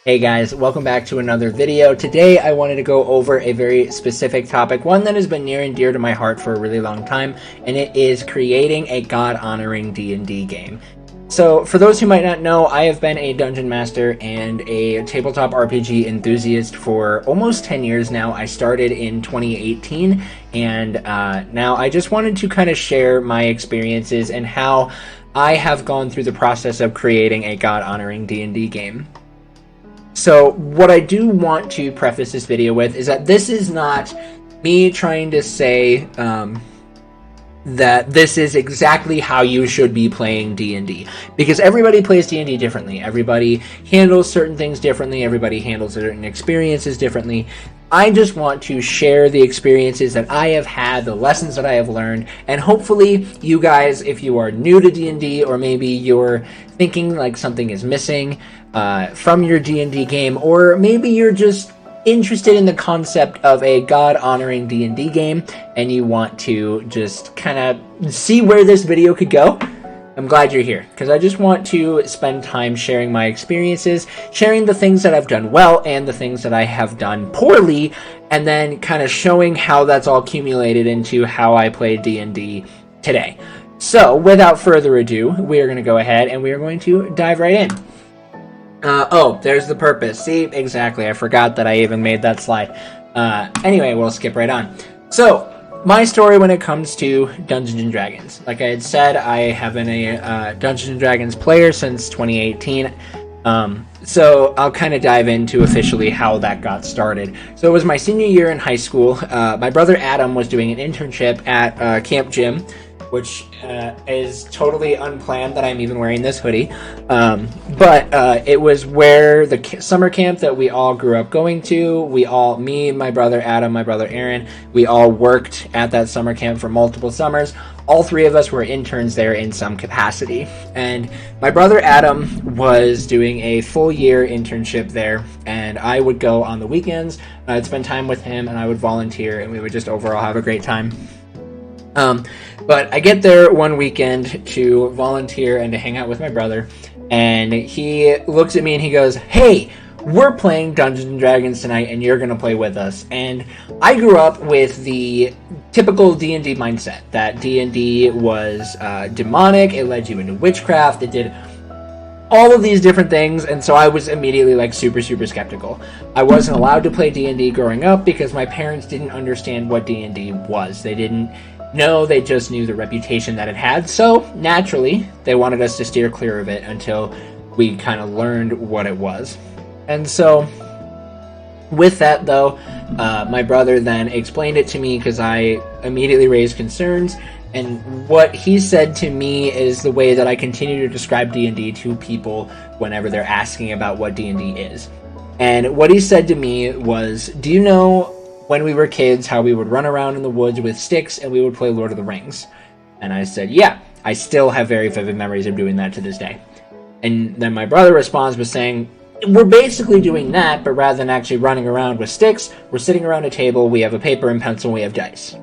Hey guys, welcome back to another video. Today I wanted to go over a very specific topic, one that has been near and dear to my heart for a really long time, and it is creating a God-honoring D&D game. So for those who might not know, I have been a Dungeon Master and a tabletop RPG enthusiast for almost 10 years now. I started in 2018, and now I just wanted to kind of share my experiences and how I have gone through the process of creating a God-honoring D&D game. So what I do want to preface this video with is that this is not me trying to say that this is exactly how you should be playing D&D, because everybody plays D&D differently. Everybody handles certain things differently. Everybody handles certain experiences differently. I just want to share the experiences that I have had, the lessons that I have learned, and hopefully you guys, if you are new to D&D or maybe you're thinking like something is missing from your D&D game, or maybe you're just interested in the concept of a God-honoring D&D game and you want to just kind of see where this video could go, I'm glad you're here, because I just want to spend time sharing my experiences, sharing the things that I've done well and the things that I have done poorly, and then kind of showing how that's all accumulated into how I play D&D today. So, without further ado, we are going to go ahead and we are going to dive right in. Oh, there's the purpose. See, exactly. I forgot that I even made that slide. Anyway, we'll skip right on. So, my story when it comes to Dungeons & Dragons. Like I had said, I have been a Dungeons & Dragons player since 2018. So I'll kind of dive into officially how that got started. So it was my senior year in high school. My brother Adam was doing an internship at Camp Gym, which is totally unplanned that I'm even wearing this hoodie. But it was where the summer camp that we all grew up going to. Me, my brother Adam, my brother Aaron, we all worked at that summer camp for multiple summers. All three of us were interns there in some capacity. And my brother Adam was doing a full year internship there, and I would go on the weekends. I'd spend time with him, and I would volunteer, and we would just overall have a great time. But I get there one weekend to volunteer and to hang out with my brother, and he looks at me and he goes, "Hey, we're playing Dungeons & Dragons tonight and you're going to play with us." And I grew up with the typical D&D mindset that D&D was demonic, it led you into witchcraft, it did all of these different things, and so I was immediately like super skeptical. I wasn't allowed to play D&D growing up because my parents didn't understand what D&D was. They didn't know, they just knew the reputation that it had, so naturally they wanted us to steer clear of it until we kind of learned what it was. And so with that though, my brother then explained it to me because I immediately raised concerns, and what he said to me is the way that I continue to describe D&D to people whenever they're asking about what D&D is. And what he said to me was, "Do you know when we were kids how we would run around in the woods with sticks and we would play Lord of the Rings?" And I said, "Yeah, I still have very vivid memories of doing that to this day." And then my brother responds with saying, "We're basically doing that, but rather than actually running around with sticks, we're sitting around a table, we have a paper and pencil, and we have dice."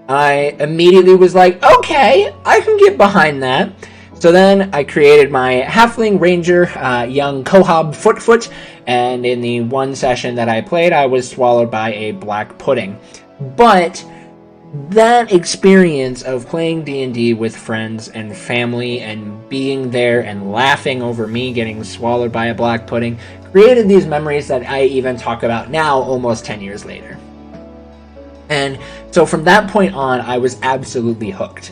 I immediately was like, okay, I can get behind that. So then I created my Halfling Ranger, young Quahog Foot, and in the one session that I played, I was swallowed by a black pudding. But that experience of playing D&D with friends and family and being there and laughing over me getting swallowed by a black pudding created these memories that I even talk about now, almost 10 years later. And so from that point on, I was absolutely hooked.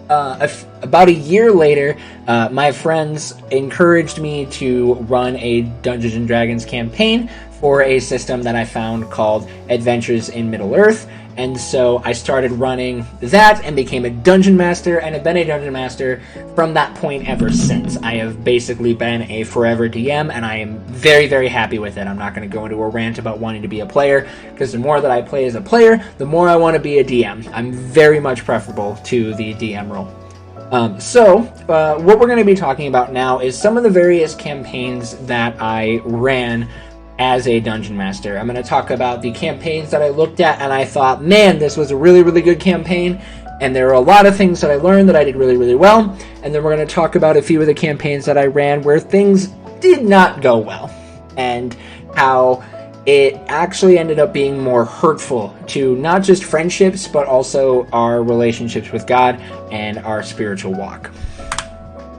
About a year later, my friends encouraged me to run a Dungeons & Dragons campaign for a system that I found called Adventures in Middle-earth, and so I started running that and became a Dungeon Master, and have been a Dungeon Master from that point ever since. I have basically been a forever DM, and I am very happy with it. I'm not going to go into a rant about wanting to be a player, because the more that I play as a player, the more I want to be a DM. I'm very much preferable to the DM role. So what we're going to be talking about now is some of the various campaigns that I ran as a Dungeon Master. I'm going to talk about the campaigns that I looked at and I thought, man, this was a really good campaign, and there are a lot of things that I learned that I did really well, and then we're going to talk about a few of the campaigns that I ran where things did not go well. and how it actually ended up being more hurtful to not just friendships, but also our relationships with God and our spiritual walk.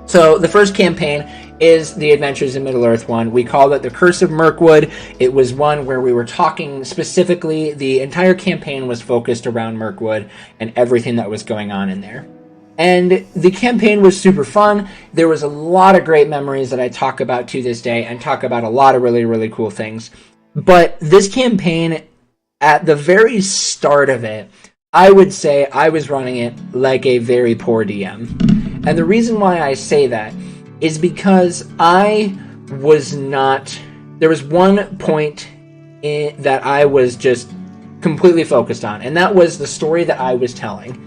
So the first campaign is the Adventures in Middle-earth one. We called it The Curse of Mirkwood. It was one where we were talking specifically, the entire campaign was focused around Mirkwood and everything that was going on in there. And the campaign was super fun. There was a lot of great memories that I talk about to this day and talk about a lot of really, really cool things. But this campaign, at the very start of it, I would say I was running it like a very poor DM. And the reason why I say that is because I was not... There was one point that I was just completely focused on, and that was the story that I was telling.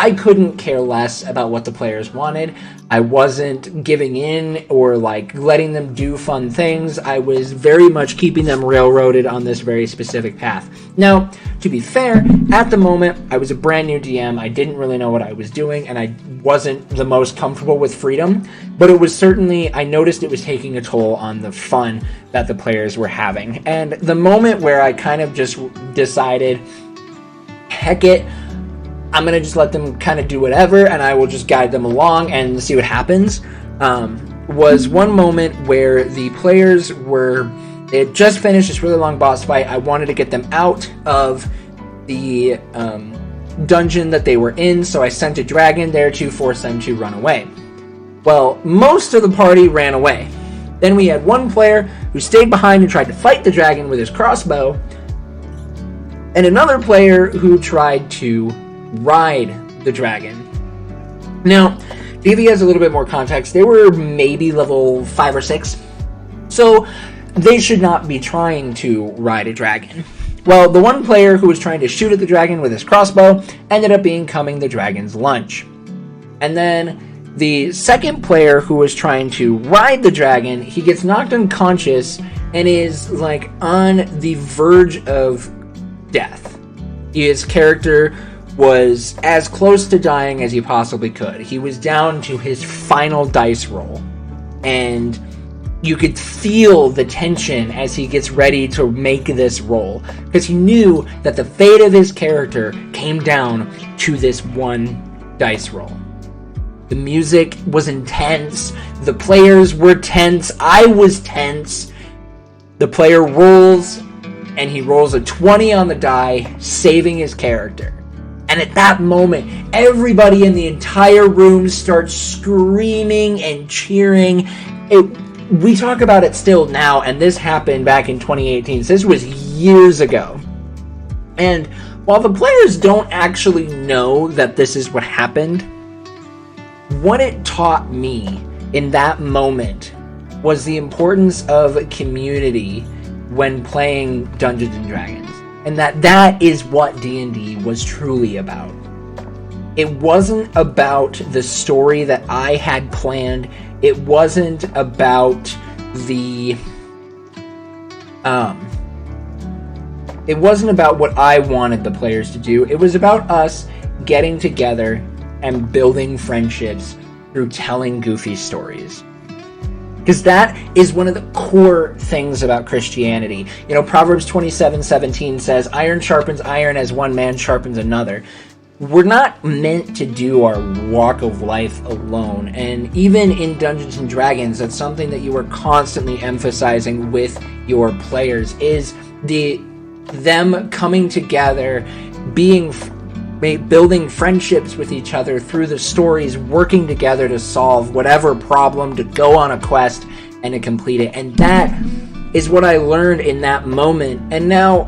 I couldn't care less about what the players wanted. I wasn't giving in or like letting them do fun things. I was very much keeping them railroaded on this very specific path. Now, to be fair, at the moment, I was a brand new DM. I didn't really know what I was doing, and I wasn't the most comfortable with freedom, but it was certainly, I noticed it was taking a toll on the fun that the players were having. And the moment where I kind of just decided, heck it, I'm going to just let them kind of do whatever, and I will just guide them along and see what happens, was one moment where the players they had just finished this really long boss fight. I wanted to get them out of the dungeon that they were in, so I sent a dragon there to force them to run away. Well, most of the party ran away. Then we had one player who stayed behind and tried to fight the dragon with his crossbow, and another player who tried to ride the dragon. Now, to give you guys a little bit more context, they were maybe level 5 or 6, so they should not be trying to ride a dragon. Well, the one player who was trying to shoot at the dragon with his crossbow ended up becoming the dragon's lunch. And then the second player who was trying to ride the dragon, he gets knocked unconscious and is like on the verge of death. His character was as close to dying as he possibly could. He was down to his final dice roll, and you could feel the tension as he gets ready to make this roll, because he knew that the fate of his character came down to this one dice roll. The music was intense, the players were tense, I was tense. The player rolls, and he rolls a 20 on the die, saving his character. And at that moment, everybody in the entire room starts screaming and cheering. We talk about it still now, and this happened back in 2018, so this was years ago. And while the players don't actually know that this is what happened, what it taught me in that moment was the importance of community when playing Dungeons & Dragons. And that is what D&D was truly about. It wasn't about the story that I had planned. It wasn't about it wasn't about what I wanted the players to do. It was about us getting together and building friendships through telling goofy stories. Because that is one of the core things about Christianity. You know, Proverbs 27:17 says, "Iron sharpens iron as one man sharpens another." We're not meant to do our walk of life alone. And even in Dungeons & Dragons, that's something that you are constantly emphasizing with your players, is them coming together, building friendships with each other through the stories, working together to solve whatever problem, to go on a quest, and to complete it. And that is what I learned in that moment. And now,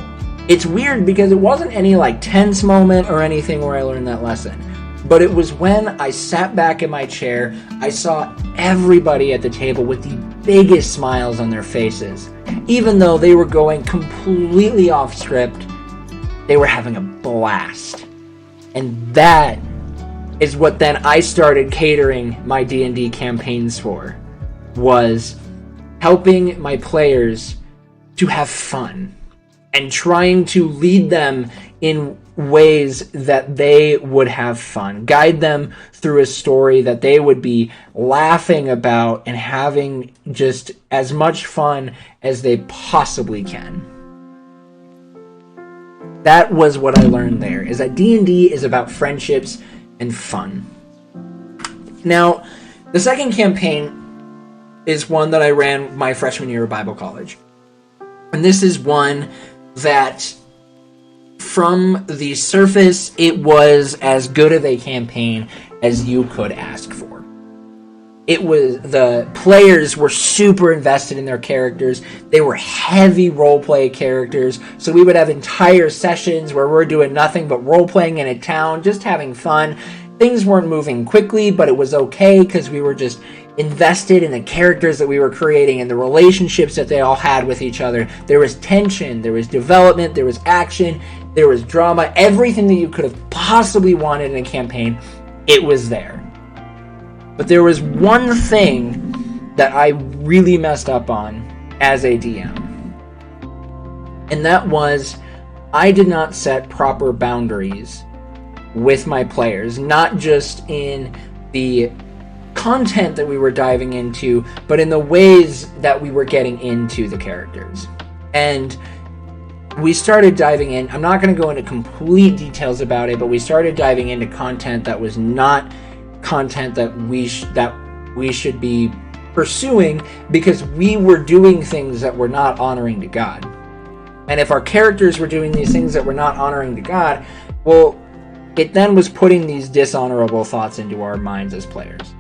it's weird because it wasn't any like tense moment or anything where I learned that lesson. But it was when I sat back in my chair, I saw everybody at the table with the biggest smiles on their faces. Even though they were going completely off script, they were having a blast. And that is what then I started catering my D&D campaigns for, was helping my players to have fun and trying to lead them in ways that they would have fun. Guide them through a story that they would be laughing about and having just as much fun as they possibly can. That was what I learned there, is that D&D is about friendships and fun. Now, the second campaign is one that I ran my freshman year of Bible college. And this is one that, from the surface, it was as good of a campaign as you could ask for. It was, the players were super invested in their characters. They were heavy roleplay characters. So we would have entire sessions where we're doing nothing but roleplaying in a town, just having fun. Things weren't moving quickly, but it was okay because we were just invested in the characters that we were creating and the relationships that they all had with each other. There was tension, there was development, there was action, there was drama. Everything that you could have possibly wanted in a campaign, it was there. But there was one thing that I really messed up on as a DM. And that was, I did not set proper boundaries with my players, not just in the content that we were diving into, but in the ways that we were getting into the characters. And we started diving in, I'm not going to go into complete details about it, but we started diving into content that was not content that we should be pursuing, because we were doing things that were not honoring to God. And if our characters were doing these things that were not honoring to God, well, it then was putting these dishonorable thoughts into our minds as players.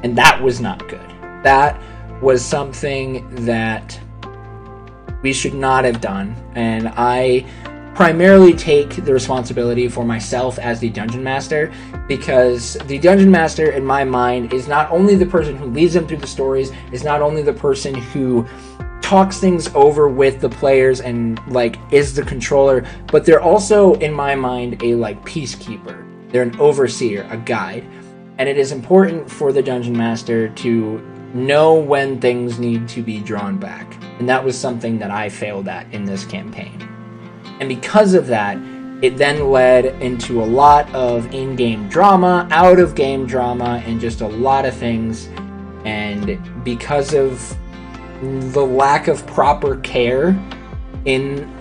And that was not good. That was something that we should not have done. And I primarily take the responsibility for myself as the Dungeon Master, because the Dungeon Master, in my mind, is not only the person who leads them through the stories, is not only the person who talks things over with the players and is the controller, but they're also, in my mind, a peacekeeper. They're an overseer, a guide. And it is important for the Dungeon Master to know when things need to be drawn back. And that was something that I failed at in this campaign. And because of that, it then led into a lot of in-game drama, out-of-game drama, and just a lot of things. And because of the lack of proper care in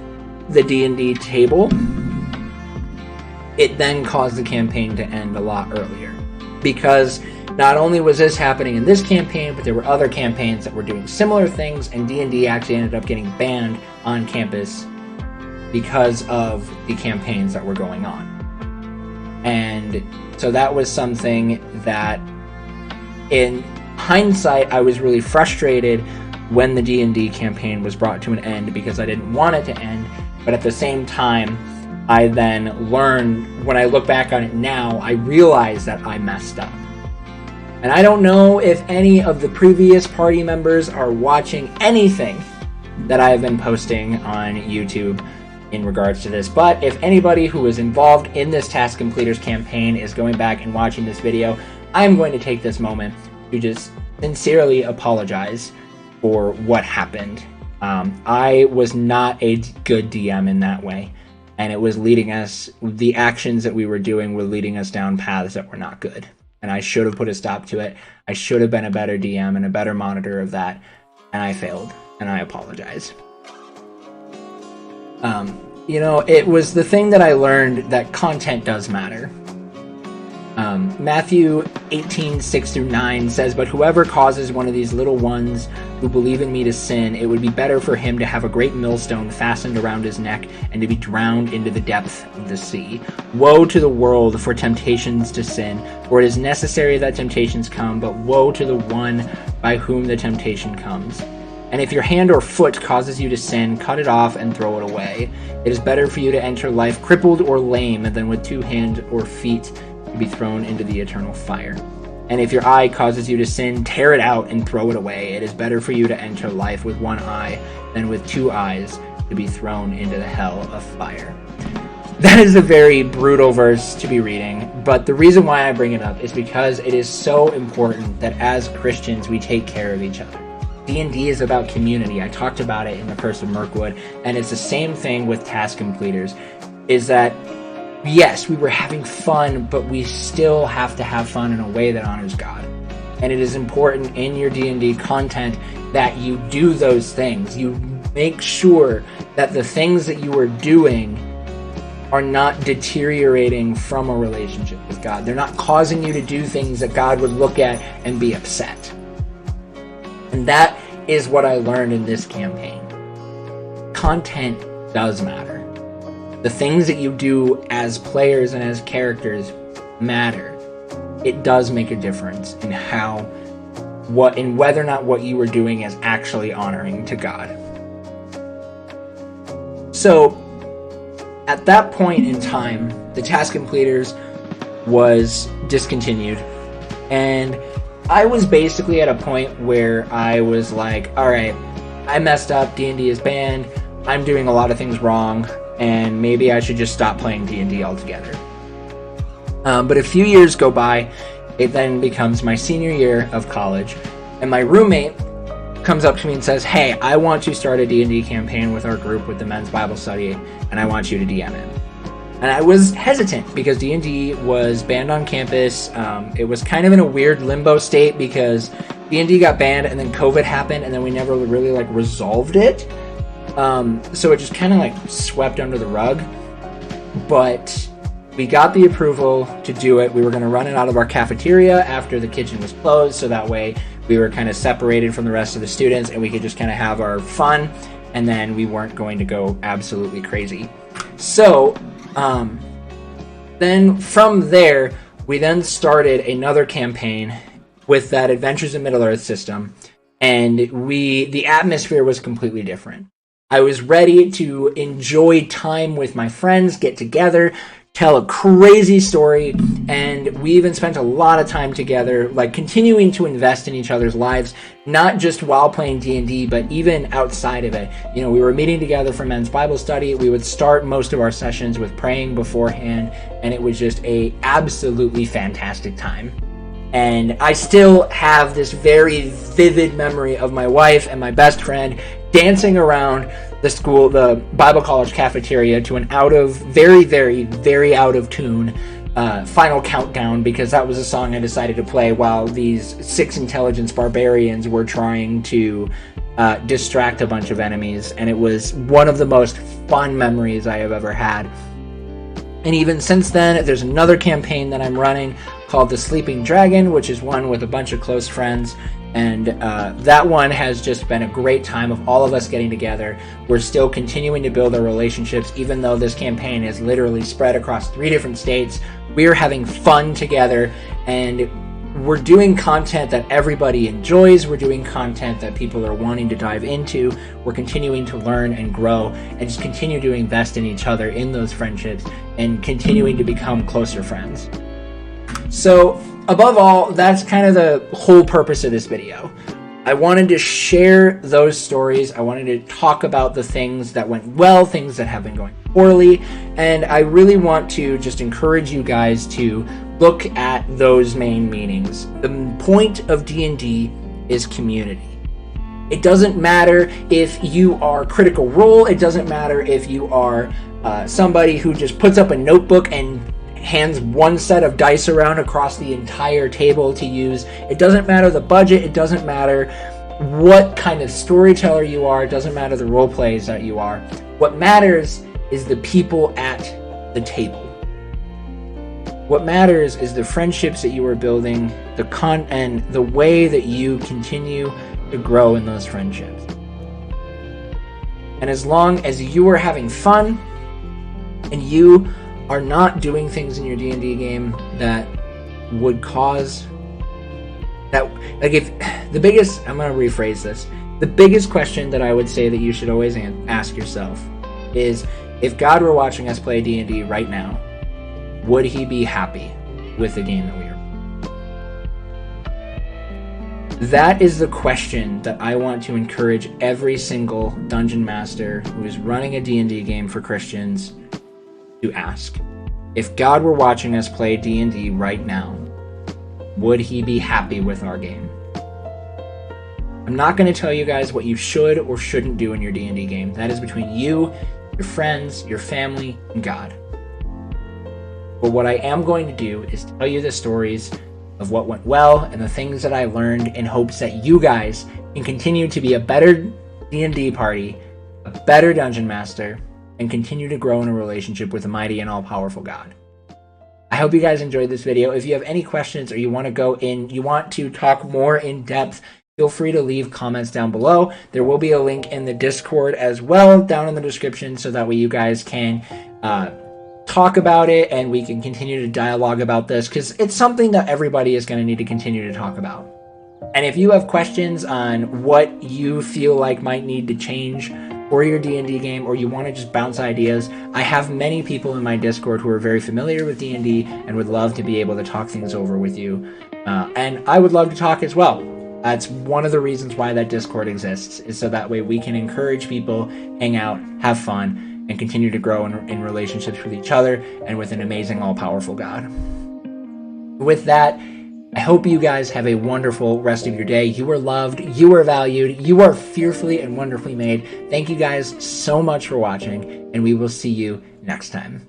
the D&D table, it then caused the campaign to end a lot earlier. Because not only was this happening in this campaign, but there were other campaigns that were doing similar things, and D&D actually ended up getting banned on campus because of the campaigns that were going on. And so that was something that, in hindsight, I was really frustrated when the D&D campaign was brought to an end, because I didn't want it to end. But at the same time, I then learned, when I look back on it now, I realize that I messed up. And I don't know if any of the previous party members are watching anything that I have been posting on YouTube in regards to this, but if anybody who was involved in this Task Completers campaign is going back and watching this video, I'm going to take this moment to just sincerely apologize for what happened. I was not a good DM in that way, and it was leading us, the actions that we were doing were leading us down paths that were not good. And I should have put a stop to it. I should have been a better DM and a better monitor of that, and I failed, and I apologize. It was the thing that I learned, that content does matter. Matthew 18:6-9 says, "But whoever causes one of these little ones who believe in me to sin, it would be better for him to have a great millstone fastened around his neck and to be drowned into the depth of the sea. Woe to the world for temptations to sin, for it is necessary that temptations come, but woe to the one by whom the temptation comes. And if your hand or foot causes you to sin, cut it off and throw it away. It is better for you to enter life crippled or lame than with 2 hands or feet to be thrown into the eternal fire. And if your eye causes you to sin, tear it out and throw it away. It is better for you to enter life with 1 eye than with 2 eyes to be thrown into the hell of fire." That is a very brutal verse to be reading, but the reason why I bring it up is because it is so important that as Christians we take care of each other. D&D is about community. I talked about it in the Curse of Mirkwood, and it's the same thing with Task Completers, is that yes, we were having fun, but we still have to have fun in a way that honors God. And it is important in your D&D content that you do those things. You make sure that the things that you are doing are not deteriorating from a relationship with God. They're not causing you to do things that God would look at and be upset. And that is what I learned in this campaign. Content does matter. The things that you do as players and as characters matter. It does make a difference in whether or not what you were doing is actually honoring to God. So, at that point in time, the Task Completers was discontinued, and I was basically at a point where I was like, alright, I messed up, D&D is banned, I'm doing a lot of things wrong, and maybe I should just stop playing D&D altogether. But a few years go by, it then becomes my senior year of college, and my roommate comes up to me and says, hey, I want to start a D&D campaign with our group with the men's Bible study, and I want you to DM it. And I was hesitant because D&D was banned on campus. It was kind of in a weird limbo state because D&D got banned and then COVID happened and then we never really resolved it. So it just kind of swept under the rug. But we got the approval to do it. We were going to run it out of our cafeteria after the kitchen was closed, so that way we were kind of separated from the rest of the students and we could just kind of have our fun, and then we weren't going to go absolutely crazy. So then from there, we then started another campaign with that Adventures in Middle-earth system, and the atmosphere was completely different. I was ready to enjoy time with my friends, get together, tell a crazy story, and we even spent a lot of time together, continuing to invest in each other's lives, not just while playing D&D, but even outside of it. We were meeting together for men's Bible study. We would start most of our sessions with praying beforehand, and it was just a absolutely fantastic time. And I still have this very vivid memory of my wife and my best friend dancing around the Bible college cafeteria to an very, very, very out of tune Final Countdown, because that was a song I decided to play while these 6 intelligence barbarians were trying to distract a bunch of enemies, and it was one of the most fun memories I have ever had. And even since then, there's another campaign that I'm running called The Sleeping Dragon, which is one with a bunch of close friends. And that one has just been a great time of all of us getting together. We're still continuing to build our relationships, even though this campaign is literally spread across 3 different states. We're having fun together, and we're doing content that everybody enjoys. We're doing content that people are wanting to dive into. We're continuing to learn and grow and just continue to invest in each other in those friendships and continuing to become closer friends. So, above all, that's kind of the whole purpose of this video. I wanted to share those stories. I wanted to talk about the things that went well, things that have been going poorly, and I really want to just encourage you guys to look at those main meanings. The point of D&D is community. It doesn't matter if you are Critical Role. It doesn't matter if you are somebody who just puts up a notebook and hands one set of dice around across the entire table to use. It doesn't matter the budget. It doesn't matter what kind of storyteller you are. It doesn't matter the role plays that you are. What matters is the people at the table. What matters is the friendships that you are building, and the way that you continue to grow in those friendships. And as long as you are having fun and you are not doing things in your D&D game that would cause that, I'm going to rephrase this. The biggest question that I would say that you should always ask yourself is, if God were watching us play D&D right now, would he be happy with the game that we are? That is the question that I want to encourage every single dungeon master who is running a D&D game for Christians to ask. If God were watching us play D&D right now, would he be happy with our game? I'm not going to tell you guys what you should or shouldn't do in your D&D game. That is between you, your friends, your family, and God. But what I am going to do is tell you the stories of what went well and the things that I learned in hopes that you guys can continue to be a better D&D party, a better dungeon master, and continue to grow in a relationship with a mighty and all-powerful God. I hope you guys enjoyed this video. If you have any questions or you want to talk more in depth, feel free to leave comments down below. There will be a link in the Discord as well down in the description, so that way you guys can talk about it and we can continue to dialogue about this, because it's something that everybody is going to need to continue to talk about. And if you have questions on what you feel like might need to change for your D&D game, or you want to just bounce ideas, I have many people in my Discord who are very familiar with D&D and would love to be able to talk things over with you. And I would love to talk as well. That's one of the reasons why that Discord exists, is so that way we can encourage people, hang out, have fun, and continue to grow in relationships with each other and with an amazing, all-powerful God. With that, I hope you guys have a wonderful rest of your day. You are loved, you are valued, you are fearfully and wonderfully made. Thank you guys so much for watching, and we will see you next time.